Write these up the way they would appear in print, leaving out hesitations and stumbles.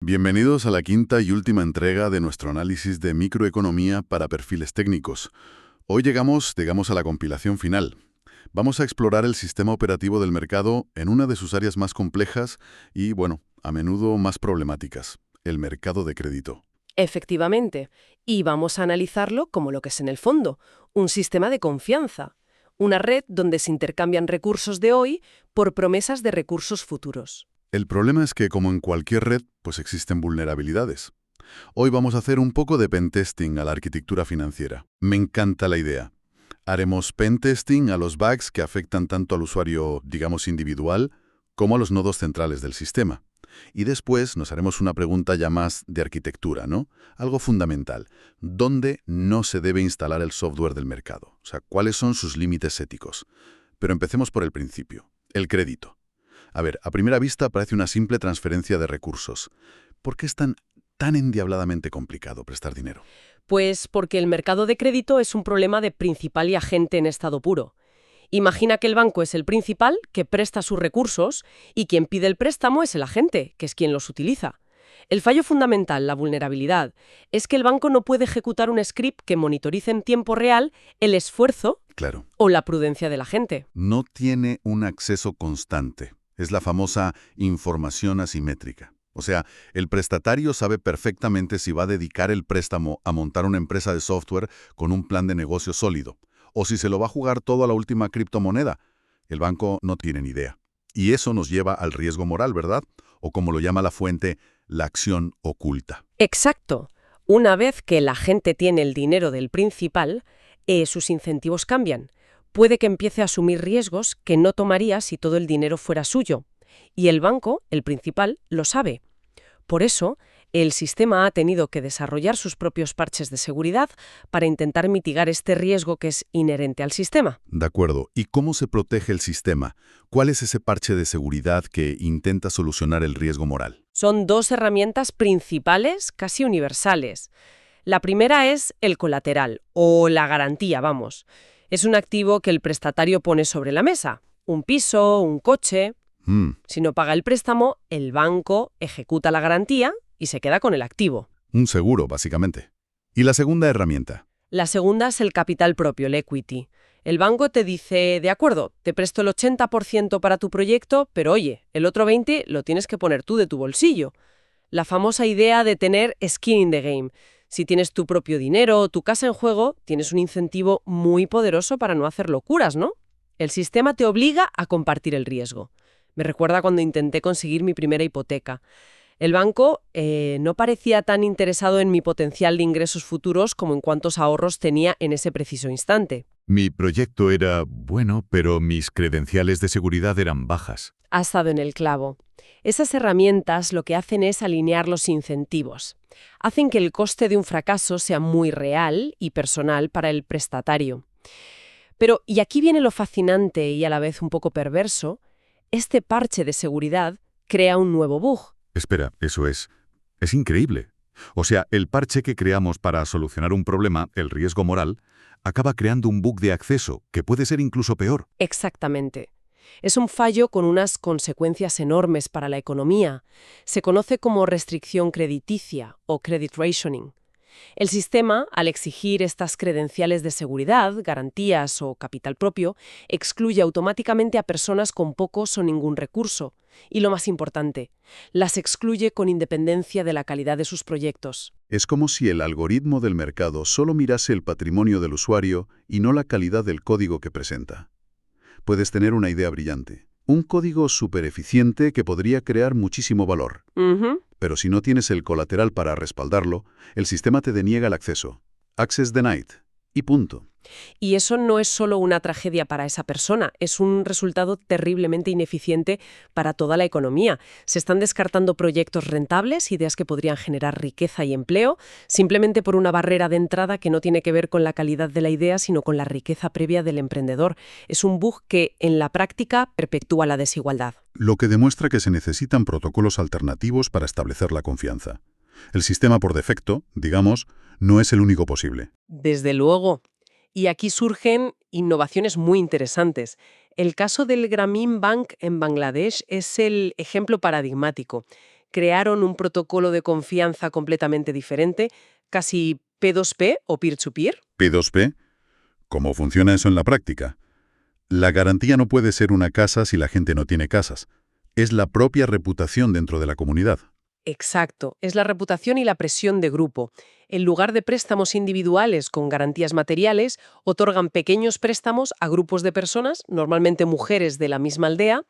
Bienvenidos a la quinta y última entrega de nuestro análisis de microeconomía para perfiles técnicos. Hoy llegamos a la compilación final. Vamos a explorar el sistema operativo del mercado en una de sus áreas más complejas y, a menudo más problemáticas, el mercado de crédito. Efectivamente. Y vamos a analizarlo como lo que es en el fondo, un sistema de confianza, una red donde se intercambian recursos de hoy por promesas de recursos futuros. El problema es que, como en cualquier red, pues existen vulnerabilidades. Hoy vamos a hacer un poco de pentesting a la arquitectura financiera. Me encanta la idea. Haremos pentesting a los bugs que afectan tanto al usuario, digamos, individual, como a los nodos centrales del sistema. Y después nos haremos una pregunta ya más de arquitectura, ¿no? Algo fundamental. ¿Dónde no se debe instalar el software del mercado? O sea, ¿cuáles son sus límites éticos? Pero empecemos por el principio, el crédito. A ver, a primera vista parece una simple transferencia de recursos. ¿Por qué es tan endiabladamente complicado prestar dinero? Pues porque el mercado de crédito es un problema de principal y agente en estado puro. Imagina que el banco es el principal, que presta sus recursos, y quien pide el préstamo es el agente, que es quien los utiliza. El fallo fundamental, la vulnerabilidad, es que el banco no puede ejecutar un script que monitorice en tiempo real el esfuerzo Claro, o la prudencia del agente. no tiene un acceso constante. Es la famosa información asimétrica. O sea, el prestatario sabe perfectamente si va a dedicar el préstamo a montar una empresa de software con un plan de negocio sólido, o si se lo va a jugar todo a la última criptomoneda. El banco no tiene ni idea. Y eso nos lleva al riesgo moral, ¿verdad? O como lo llama la fuente, la acción oculta. Exacto. Una vez que el agente tiene el dinero del principal, sus incentivos cambian. Puede que empiece a asumir riesgos que no tomaría si todo el dinero fuera suyo. Y el banco, el principal, lo sabe. Por eso, el sistema ha tenido que desarrollar sus propios parches de seguridad para intentar mitigar este riesgo que es inherente al sistema. De acuerdo. ¿Y cómo se protege el sistema? ¿Cuál es ese parche de seguridad que intenta solucionar el riesgo moral? Son dos herramientas principales, casi universales. La primera es el colateral, o la garantía, vamos. Es un activo que el prestatario pone sobre la mesa. Un piso, un coche. Si no paga el préstamo, el banco ejecuta la garantía y se queda con el activo. Un seguro, básicamente. ¿Y la segunda herramienta? La segunda es el capital propio, el equity. El banco te dice, de acuerdo, te presto el 80% para tu proyecto, pero oye, el otro 20% lo tienes que poner tú de tu bolsillo. La famosa idea de tener skin in the game. Si tienes tu propio dinero o tu casa en juego, tienes un incentivo muy poderoso para no hacer locuras, ¿no? El sistema te obliga a compartir el riesgo. Me recuerda cuando intenté conseguir mi primera hipoteca. El banco no parecía tan interesado en mi potencial de ingresos futuros como en cuántos ahorros tenía en ese preciso instante. Mi proyecto era bueno, pero mis credenciales de seguridad eran bajas. Has dado en el clavo. Esas herramientas lo que hacen es alinear los incentivos. Hacen que el coste de un fracaso sea muy real y personal para el prestatario. Pero, y aquí viene lo fascinante y a la vez un poco perverso, este parche de seguridad crea un nuevo bug. Espera, eso es increíble. O sea, el parche que creamos para solucionar un problema, el riesgo moral, acaba creando un bug de acceso, que puede ser incluso peor. Exactamente. Es un fallo con unas consecuencias enormes para la economía. Se conoce como restricción crediticia o credit rationing. El sistema, al exigir estas credenciales de seguridad, garantías o capital propio, excluye automáticamente a personas con pocos o ningún recurso. Y lo más importante, las excluye con independencia de la calidad de sus proyectos. Es como si el algoritmo del mercado solo mirase el patrimonio del usuario y no la calidad del código que presenta. Puedes tener una idea brillante. Un código súper eficiente que podría crear muchísimo valor. Pero si no tienes el colateral para respaldarlo, el sistema te deniega el acceso. Access denied. Y punto. Y eso no es solo una tragedia para esa persona, es un resultado terriblemente ineficiente para toda la economía. Se están descartando proyectos rentables, ideas que podrían generar riqueza y empleo, simplemente por una barrera de entrada que no tiene que ver con la calidad de la idea, sino con la riqueza previa del emprendedor. Es un bug que, en la práctica, perpetúa la desigualdad. Lo que demuestra que se necesitan protocolos alternativos para establecer la confianza. El sistema por defecto, digamos, no es el único posible. Desde luego. Y aquí surgen innovaciones muy interesantes. El caso del Grameen Bank en Bangladesh es el ejemplo paradigmático. crearon un protocolo de confianza completamente diferente, casi P2P o peer-to-peer. P2P. ¿Cómo funciona eso en la práctica? La garantía no puede ser una casa si la gente no tiene casas. Es la propia reputación dentro de la comunidad. Exacto, es la reputación y la presión de grupo. En lugar de préstamos individuales con garantías materiales, otorgan pequeños préstamos a grupos de personas, normalmente mujeres de la misma aldea.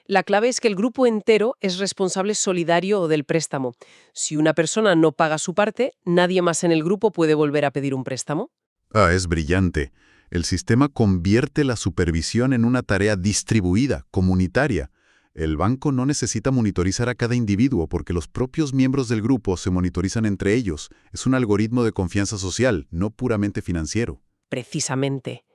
La clave es que el grupo entero es responsable solidario del préstamo. Si una persona no paga su parte, nadie más en el grupo puede volver a pedir un préstamo. Ah, es brillante. El sistema convierte la supervisión en una tarea distribuida, comunitaria. El banco no necesita monitorizar a cada individuo porque los propios miembros del grupo se monitorizan entre ellos. Es un algoritmo de confianza social, no puramente financiero. Precisamente.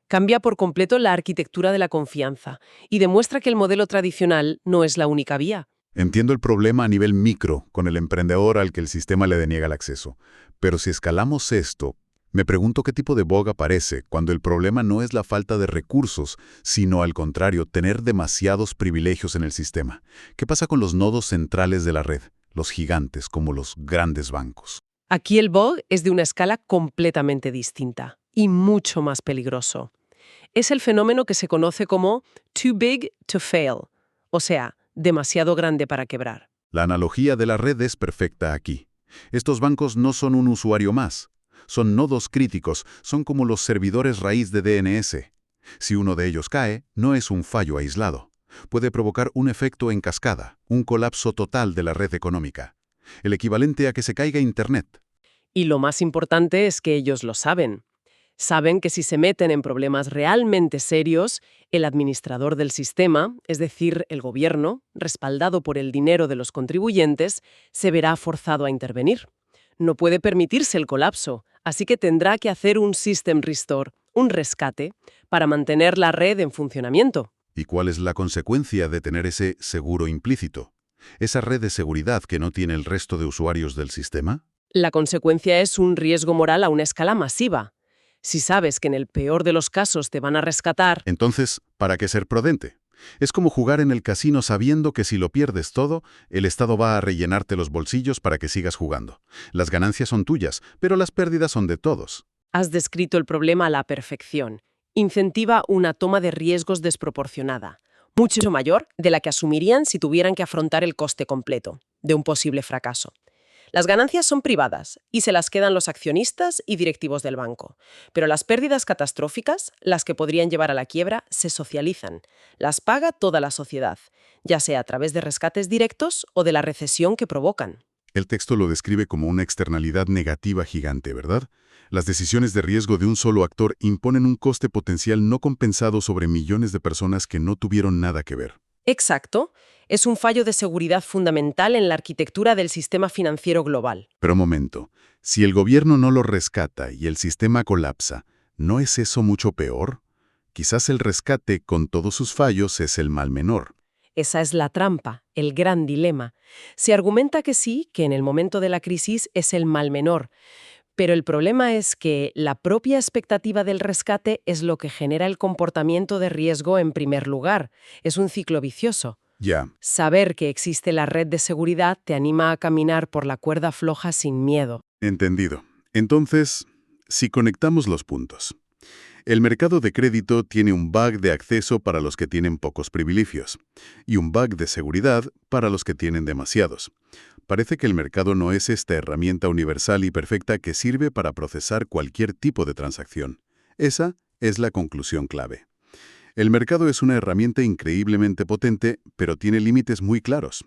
Cambia por completo la arquitectura de la confianza y demuestra que el modelo tradicional no es la única vía. Entiendo el problema a nivel micro, con el emprendedor al que el sistema le deniega el acceso. Pero si escalamos esto, me pregunto qué tipo de bug aparece cuando el problema no es la falta de recursos, sino al contrario, tener demasiados privilegios en el sistema. ¿Qué pasa con los nodos centrales de la red, los gigantes como los grandes bancos? Aquí el bug es de una escala completamente distinta y mucho más peligroso. Es el fenómeno que se conoce como too big to fail, o sea, demasiado grande para quebrar. La analogía de la red es perfecta aquí. Estos bancos no son un usuario más. Son nodos críticos, son como los servidores raíz de DNS. Si uno de ellos cae, no es un fallo aislado. Puede provocar un efecto en cascada, un colapso total de la red económica. El equivalente a que se caiga Internet. Y lo más importante es que ellos lo saben. Saben que si se meten en problemas realmente serios, el administrador del sistema, es decir, el gobierno, respaldado por el dinero de los contribuyentes, se verá forzado a intervenir. No puede permitirse el colapso, así que tendrá que hacer un system restore, un rescate, para mantener la red en funcionamiento. ¿Y cuál es la consecuencia de tener ese seguro implícito? ¿Esa red de seguridad que no tiene el resto de usuarios del sistema? La consecuencia es un riesgo moral a una escala masiva. Si sabes que en el peor de los casos te van a rescatar... Entonces, ¿para qué ser prudente? Es como jugar en el casino sabiendo que si lo pierdes todo, el Estado va a rellenarte los bolsillos para que sigas jugando. Las ganancias son tuyas, pero las pérdidas son de todos. Has descrito el problema a la perfección. Incentiva una toma de riesgos desproporcionada, mucho mayor de la que asumirían si tuvieran que afrontar el coste completo de un posible fracaso. Las ganancias son privadas y se las quedan los accionistas y directivos del banco. Pero las pérdidas catastróficas, las que podrían llevar a la quiebra, se socializan. Las paga toda la sociedad, ya sea a través de rescates directos o de la recesión que provocan. El texto lo describe como una externalidad negativa gigante, ¿verdad? Las decisiones de riesgo de un solo actor imponen un coste potencial no compensado sobre millones de personas que no tuvieron nada que ver. Exacto. Es un fallo de seguridad fundamental en la arquitectura del sistema financiero global. Pero un momento, si el gobierno no lo rescata y el sistema colapsa, ¿no es eso mucho peor? Quizás el rescate, con todos sus fallos, es el mal menor. Esa es la trampa, el gran dilema. Se argumenta que sí, que en el momento de la crisis es el mal menor. Pero el problema es que la propia expectativa del rescate es lo que genera el comportamiento de riesgo en primer lugar. Es un ciclo vicioso. Ya. Saber que existe la red de seguridad te anima a caminar por la cuerda floja sin miedo. Entendido. Entonces, si conectamos los puntos. El mercado de crédito tiene un bug de acceso para los que tienen pocos privilegios y un bug de seguridad para los que tienen demasiados. Parece que el mercado no es esta herramienta universal y perfecta que sirve para procesar cualquier tipo de transacción. Esa es la conclusión clave. El mercado es una herramienta increíblemente potente, pero tiene límites muy claros.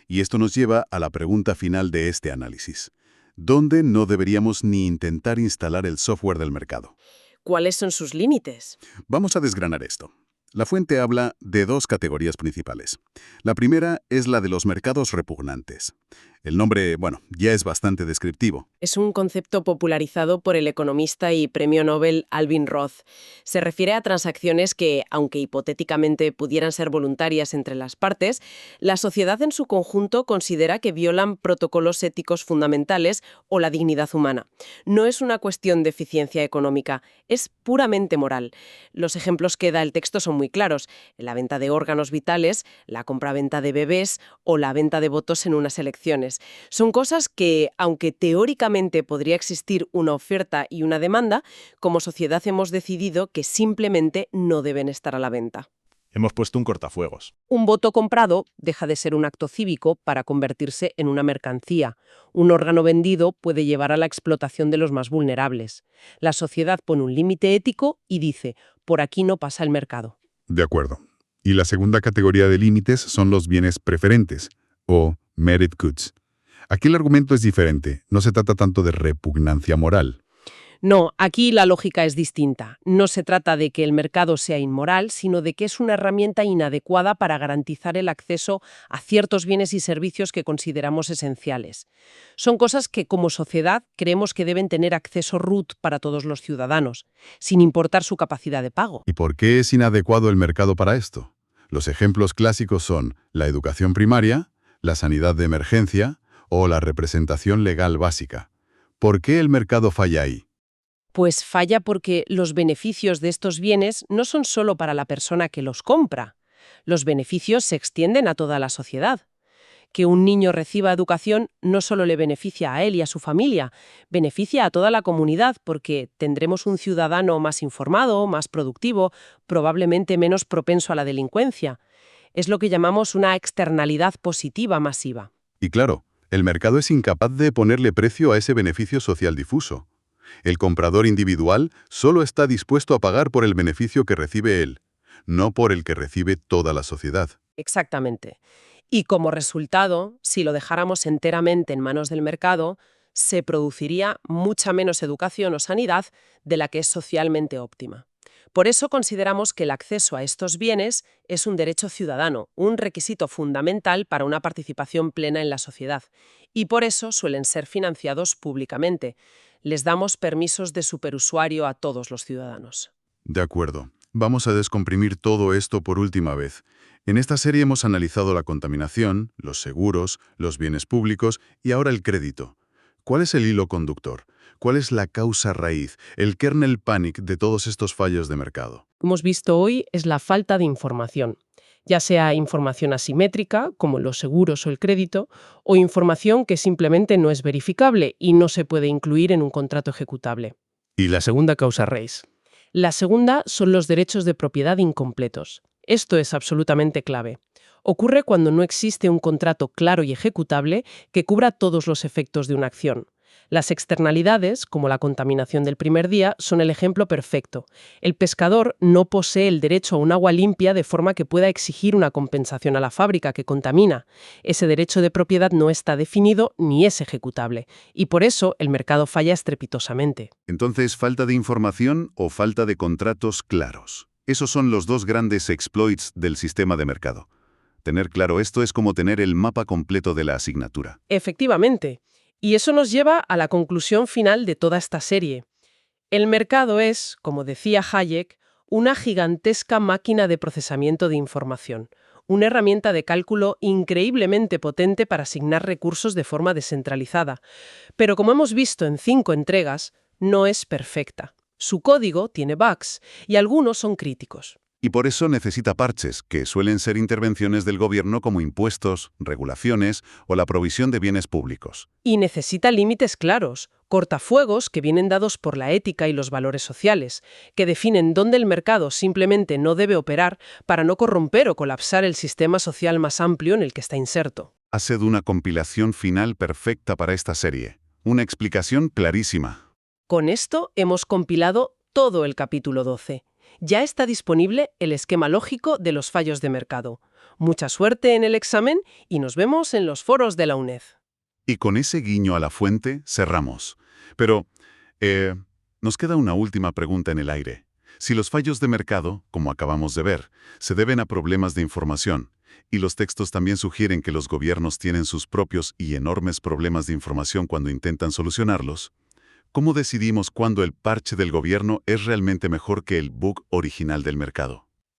Y esto nos lleva a la pregunta final de este análisis. ¿Dónde no deberíamos ni intentar instalar el software del mercado? ¿Cuáles son sus límites? Vamos a desgranar esto. La fuente habla de dos categorías principales. La primera es la de los mercados repugnantes. El nombre, bueno, ya es bastante descriptivo. Es un concepto popularizado por el economista y premio Nobel Alvin Roth. Se refiere a transacciones que, aunque hipotéticamente pudieran ser voluntarias entre las partes, la sociedad en su conjunto considera que violan protocolos éticos fundamentales o la dignidad humana. No es una cuestión de eficiencia económica, es puramente moral. Los ejemplos que da el texto son muy claros: la venta de órganos vitales, la compra-venta de bebés o la venta de votos en unas elecciones. Son cosas que, aunque teóricamente podría existir una oferta y una demanda, como sociedad hemos decidido que simplemente no deben estar a la venta. Hemos puesto un cortafuegos. Un voto comprado deja de ser un acto cívico para convertirse en una mercancía. Un órgano vendido puede llevar a la explotación de los más vulnerables. La sociedad pone un límite ético y dice: por aquí no pasa el mercado. De acuerdo. Y la segunda categoría de límites son los bienes preferentes, o merit goods. Aquí el argumento es diferente, no se trata tanto de repugnancia moral. No, aquí la lógica es distinta. No se trata de que el mercado sea inmoral, sino de que es una herramienta inadecuada para garantizar el acceso a ciertos bienes y servicios que consideramos esenciales. Son cosas que, como sociedad, creemos que deben tener acceso root para todos los ciudadanos, sin importar su capacidad de pago. ¿Y por qué es inadecuado el mercado para esto? Los ejemplos clásicos son la educación primaria, la sanidad de emergencia o la representación legal básica. ¿Por qué el mercado falla ahí? Pues falla porque los beneficios de estos bienes no son solo para la persona que los compra. Los beneficios se extienden a toda la sociedad. Que un niño reciba educación no solo le beneficia a él y a su familia, beneficia a toda la comunidad porque tendremos un ciudadano más informado, más productivo, probablemente menos propenso a la delincuencia. Es lo que llamamos una externalidad positiva masiva. Y claro, el mercado es incapaz de ponerle precio a ese beneficio social difuso. El comprador individual solo está dispuesto a pagar por el beneficio que recibe él, no por el que recibe toda la sociedad. Exactamente. Y como resultado, si lo dejáramos enteramente en manos del mercado, se produciría mucha menos educación o sanidad de la que es socialmente óptima. Por eso consideramos que el acceso a estos bienes es un derecho ciudadano, un requisito fundamental para una participación plena en la sociedad. Y por eso suelen ser financiados públicamente. Les damos permisos de superusuario a todos los ciudadanos. De acuerdo. Vamos a descomprimir todo esto por última vez. En esta serie hemos analizado la contaminación, los seguros, los bienes públicos y ahora el crédito. ¿Cuál es el hilo conductor? ¿Cuál es la causa raíz, el kernel panic de todos estos fallos de mercado? Como hemos visto hoy, es la falta de información, ya sea información asimétrica, como los seguros o el crédito, o información que simplemente no es verificable y no se puede incluir en un contrato ejecutable. Y la segunda causa raíz. La segunda son los derechos de propiedad incompletos. Esto es absolutamente clave. Ocurre cuando no existe un contrato claro y ejecutable que cubra todos los efectos de una acción. Las externalidades, como la contaminación del primer día, son el ejemplo perfecto. El pescador no posee el derecho a un agua limpia de forma que pueda exigir una compensación a la fábrica que contamina. Ese derecho de propiedad no está definido ni es ejecutable, y por eso el mercado falla estrepitosamente. Entonces, ¿falta de información o falta de contratos claros? Esos son los dos grandes exploits del sistema de mercado. Tener claro esto es como tener el mapa completo de la asignatura. Efectivamente. Y eso nos lleva a la conclusión final de toda esta serie. El mercado es, como decía Hayek, una gigantesca máquina de procesamiento de información, una herramienta de cálculo increíblemente potente para asignar recursos de forma descentralizada. Pero como hemos visto en 5 entregas, no es perfecta. Su código tiene bugs y algunos son críticos. Y por eso necesita parches, que suelen ser intervenciones del gobierno como impuestos, regulaciones o la provisión de bienes públicos. Y necesita límites claros, cortafuegos que vienen dados por la ética y los valores sociales, que definen dónde el mercado simplemente no debe operar para no corromper o colapsar el sistema social más amplio en el que está inserto. Ha sido una compilación final perfecta para esta serie. Una explicación clarísima. Con esto hemos compilado todo el capítulo 12. Ya está disponible el esquema lógico de los fallos de mercado. Mucha suerte en el examen y nos vemos en los foros de la UNED. Y con ese guiño a la fuente cerramos. Pero, nos queda una última pregunta en el aire. Si los fallos de mercado, como acabamos de ver, se deben a problemas de información, Y los textos también sugieren que los gobiernos tienen sus propios y enormes problemas de información cuando intentan solucionarlos. ¿Cómo decidimos cuándo el parche del gobierno es realmente mejor que el bug original del mercado?